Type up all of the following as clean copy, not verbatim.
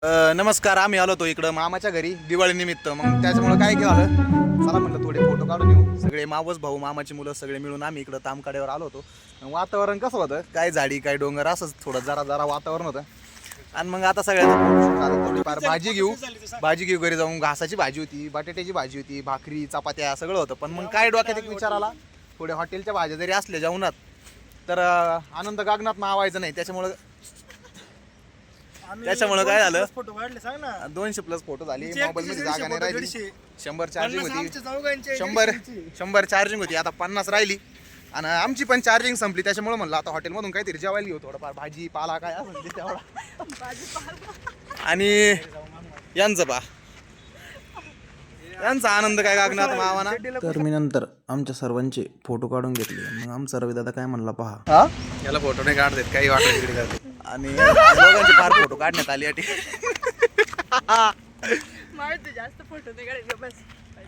नमस्कार. आम्ही आलो होतो इकडं मामाच्या घरी दिवाळीनिमित्त. मग त्याच्यामुळे काय केलं, चला म्हणलं थोडे फोटो काढून येऊ. सगळे मावस भाऊ मामाची मुलं सगळे मिळून आम्ही इकडं तामकाड्यावर आलो होतो. वातावरण कसं होतं, काय झाडी काय डोंगर असंच थोडं जरा जरा वातावरण होतं. आणि मग आता सगळ्याचं थोडीफार भाजी घेऊ घरी जाऊन. घासाची भाजी होती, बटाट्याची भाजी होती, भाकरी चपात्या सगळं होतं. पण मग काय डोक्यात एक विचार आला, थोड्या हॉटेलच्या भाज्या जरी असल्या जेवणात तर आनंद गागनात मावायचं नाही. त्याच्यामुळं काय झालं, फोटो काढले सांग ना. 200+ फोटो झाले. मोबाईल मध्ये जागा नाही राहिली. 100 चार्जिंग होती. आमच्या चौघांचे 100 चार्जिंग होती. आता 50 राहिली आणि आमची पण चार्जिंग संपली. त्याच्यामुळे म्हणलं आता हॉटेलमधून काहीतरी जेवायला घेऊ, थोडंफार भाजी पाला काय असेल ते तेवढा. आणि यांचा आनंद काय गागनात मावाना. तर मी नंतर आमच्या सर्वांचे फोटो काढून घेतले. मग आमचा रवी दादा काय म्हणला, पहा याला फोटो नाही काढ देत, काही वाटत तिकडे करते. आणि दोघांचे फार फोटो काढण्यात आले अटी.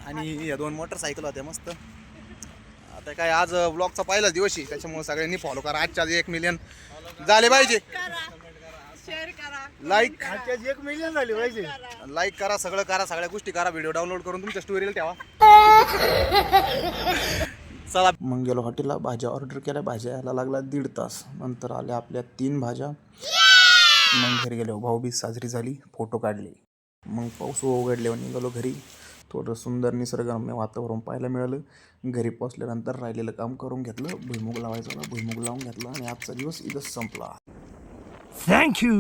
आणि या 2 मोटरसायकल होत्या मस्त. आता काय आज ब्लॉगचा पहिला दिवस आहे, त्याच्यामुळे सगळ्यांनी फॉलो करा. आजच्या 1 मिलियन झाले पाहिजे. लाईक 1 मिलियन झाली पाहिजे. लाईक करा, सगळं करा, सगळ्या गोष्टी करा. व्हिडिओ डाउनलोड करून तुमच्या स्टोरीला ठेवा. चला मग गेलो हॉटेलला. भाज्या ऑर्डर केल्या. भाज्या यायला लागला 1.5 तास. नंतर आल्या आपल्या 3 भाज्या. मग घरी गेलो, भाऊबीज साजरी झाली, फोटो काढले. मग पाऊस उघडल्यावर निघालो घरी. थोडं सुंदर निसर्गरम्य वातावरण पाहायला मिळालं. घरी पोचल्यानंतर राहिलेलं काम करून घेतलं. भुईमुग लावायचा होता, भुईमुग लावून घेतला आणि आजचा दिवस इथंच संपला. Thank you.